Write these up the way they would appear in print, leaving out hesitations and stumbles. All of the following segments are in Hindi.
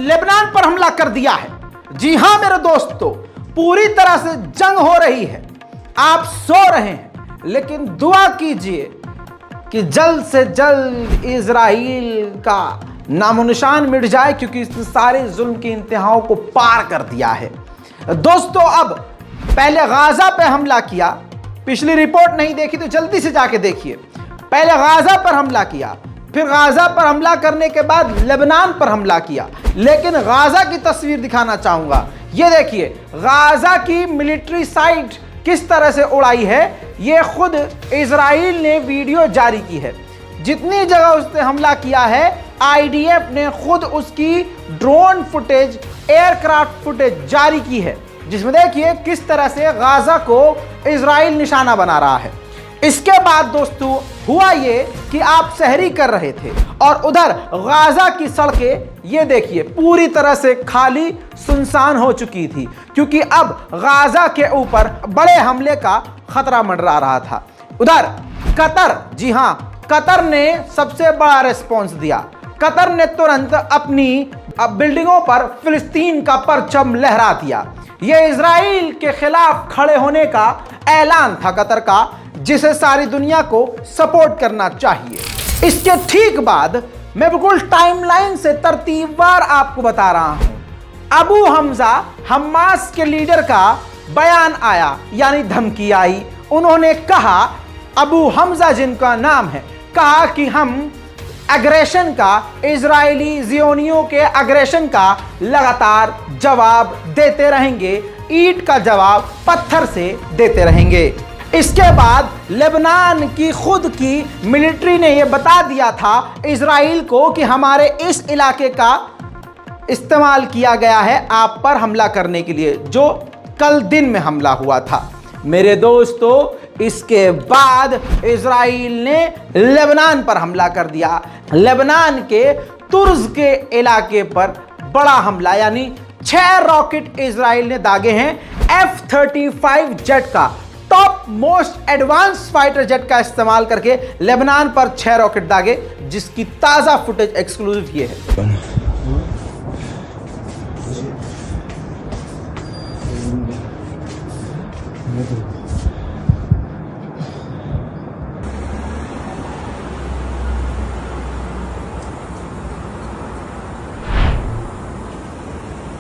लेबनान पर हमला कर दिया है। जी हां मेरे दोस्तों, पूरी तरह से जंग हो रही है, आप सो रहे हैं, लेकिन दुआ कीजिए कि जल्द से जल्द इजराइल का नामो निशान मिट जाए, क्योंकि इसने सारे जुल्म की इंतहाओं को पार कर दिया है। दोस्तों, अब पहले गाजा पे हमला किया, पिछली रिपोर्ट नहीं देखी तो जल्दी से जाके देखिए। पहले गाजा पर हमला किया, फिर गाजा पर हमला करने के बाद लेबनान पर हमला किया। लेकिन गाजा की तस्वीर दिखाना चाहूंगा, ये देखिए गाजा की मिलिट्री साइट किस तरह से उड़ाई है, ये खुद इजराइल ने वीडियो जारी की है। जितनी जगह उसने हमला किया है, आईडीएफ ने खुद उसकी ड्रोन फुटेज, एयरक्राफ्ट फुटेज जारी की है, जिसमें देखिए किस तरह से गाजा को इजराइल निशाना बना रहा है। इसके बाद दोस्तों हुआ ये कि आप सहरी कर रहे थे और उधर गाजा की सड़कें ये देखिए पूरी तरह से खाली सुनसान हो चुकी थी, क्योंकि अब गाजा के ऊपर बड़े हमले का खतरा मंडरा रहा था। उधर कतर, जी हां, कतर ने सबसे बड़ा रिस्पॉन्स दिया। कतर ने तुरंत अपनी बिल्डिंगों पर फिलिस्तीन का परचम लहरा दिया। यह इजराइल के खिलाफ खड़े होने का ऐलान था कतर का, जिसे सारी दुनिया को सपोर्ट करना चाहिए। इसके ठीक बाद मैं बिल्कुल टाइमलाइन से तरतीबवार आपको बता रहा हूं। अबू हमजा हमास के लीडर का बयान आया, यानी धमकी आई। उन्होंने कहा, अबू हमजा जिनका नाम है, कहा कि हम एग्रेशन का, इजरायली जियोनियों के एग्रेशन का लगातार जवाब देते रहेंगे, ईंट का जवाब पत्थर से देते रहेंगे। इसके बाद लेबनान की खुद की मिलिट्री ने यह बता दिया था इजराइल को कि हमारे इस इलाके का इस्तेमाल किया गया है आप पर हमला करने के लिए, जो कल दिन में हमला हुआ था। मेरे दोस्तों, इसके बाद इजराइल ने लेबनान पर हमला कर दिया। लेबनान के तुर्ज के इलाके पर बड़ा हमला, यानी 6 रॉकेट इजराइल ने दागे हैं। F-35 जेट का, top most advance fighter jet का इस्तेमाल करके लेबनान पर 6 रॉकेट दागे, जिसकी ताजा फुटेज एक्सक्लूसिव ये है।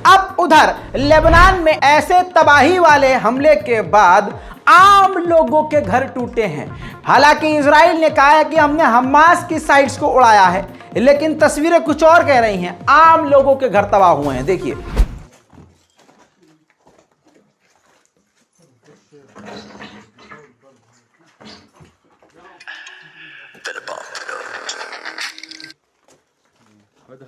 अब उधर लेबनान में ऐसे तबाही वाले हमले के बाद आम लोगों के घर टूटे हैं। हालांकि इजराइल ने कहा है कि हमने हमास की साइट्स को उड़ाया है, लेकिन तस्वीरें कुछ और कह रही हैं। आम लोगों के घर तबाह हुए हैं, देखिए।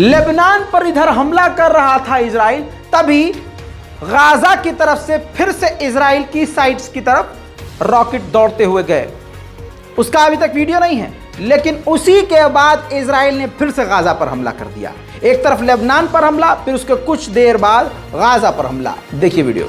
लेबनान पर इधर हमला कर रहा था इजराइल, तभी गाजा की तरफ से फिर से इजराइल की साइट्स की तरफ रॉकेट दौड़ते हुए गए। उसका अभी तक वीडियो नहीं है, लेकिन उसी के बाद इजराइल ने फिर से गाजा पर हमला कर दिया। एक तरफ लेबनान पर हमला, फिर उसके कुछ देर बाद गाजा पर हमला। देखिए वीडियो।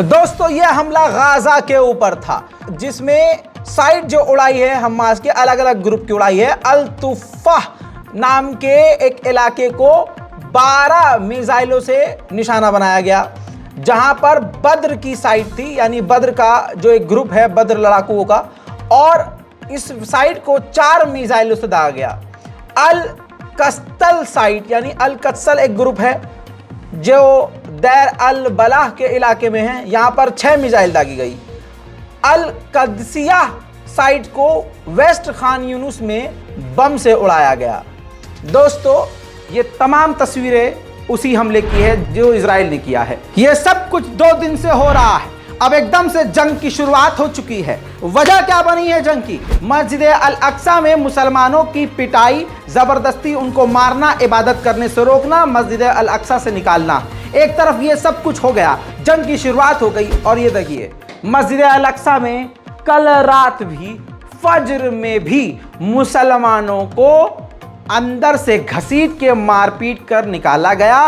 दोस्तों ये हमला गाजा के ऊपर था, जिसमें साइड जो उड़ाई है हमास के अलग अलग ग्रुप की उड़ाई है। अल तुफ़ा नाम के एक इलाके को 12 मिसाइलों से निशाना बनाया गया, जहां पर बद्र की साइड थी, यानी बद्र का जो एक ग्रुप है बद्र लड़ाकुओं का, और इस साइड को 4 मिसाइलों से दागा गया। अल कस्तल साइड यानी अल कत्सल एक ग्रुप है जो दैर अल बलाह के इलाके में है, यहां पर 6 मिसाइल दागी गई। अल कदसिया साइट को वेस्ट खान यूनुस में बम से उड़ाया गया। दोस्तों ये तमाम तस्वीरें उसी हमले की है जो इजराइल ने किया है। ये सब कुछ 2 दिन से हो रहा है, अब एकदम से जंग की शुरुआत हो चुकी है। वजह क्या बनी है जंग की? मस्जिद अल अक्सा में मुसलमानों की पिटाई, जबरदस्ती उनको मारना, इबादत करने से रोकना, मस्जिद अल अक्सा से निकालना। एक तरफ ये सब कुछ हो गया, जंग की शुरुआत हो गई, और ये देखिए मस्जिद अल अक्सा में कल रात भी फज्र में भी मुसलमानों को अंदर से घसीट के मारपीट कर निकाला गया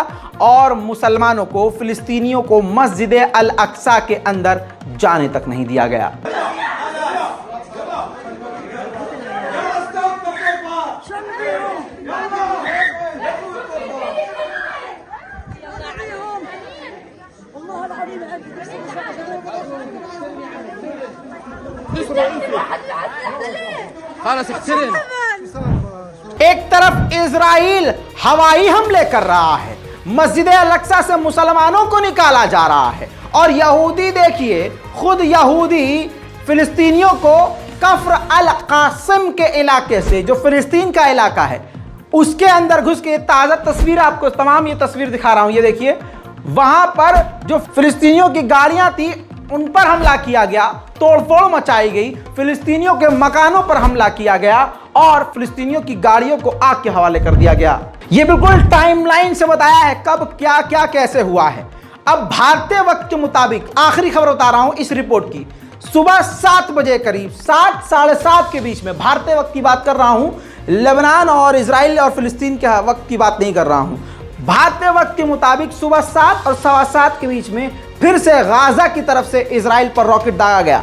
और मुसलमानों को, फिलिस्तीनियों को मस्जिद अल अक्सा के अंदर जाने तक नहीं दिया गया। एक तरफ इजराइल हवाई हमले कर रहा है, मस्जिद अल अक्सा से मुसलमानों को निकाला जा रहा है, और यहूदी देखिए, खुद यहूदी फिलिस्तीनियों को कफ्र अल कासिम के इलाके से, जो फिलिस्तीन का इलाका है, उसके अंदर घुस के, ताज़ा तस्वीर आपको तमाम ये तस्वीर दिखा रहा हूं, ये देखिए, वहां पर जो फिलिस्तीनियों की गाड़ियां थी उन पर हमला किया गया, तोड़फोड़ मचाई गई, फिलिस्तीनियों के मकानों पर हमला किया गया और फिलिस्तीनियों की गाड़ियों को आग के हवाले कर दिया गया। यह बिल्कुल टाइमलाइन से बताया है कब क्या क्या कैसे हुआ है। अब भारतीय वक्त के मुताबिक आखिरी खबर बता रहा हूं इस रिपोर्ट की, सुबह 7 बजे करीब, 7 साढ़े 7 के बीच में, भारतीय वक्त की बात कर रहा हूं, लेबनान और इजराइल और फिलिस्तीन के वक्त की बात नहीं कर रहा हूं। भारतीय वक्त के मुताबिक सुबह 7 और 7:15 के बीच में फिर से गाजा की तरफ से इजराइल पर रॉकेट दागा गया।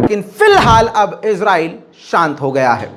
लेकिन फिलहाल अब इजराइल शांत हो गया है।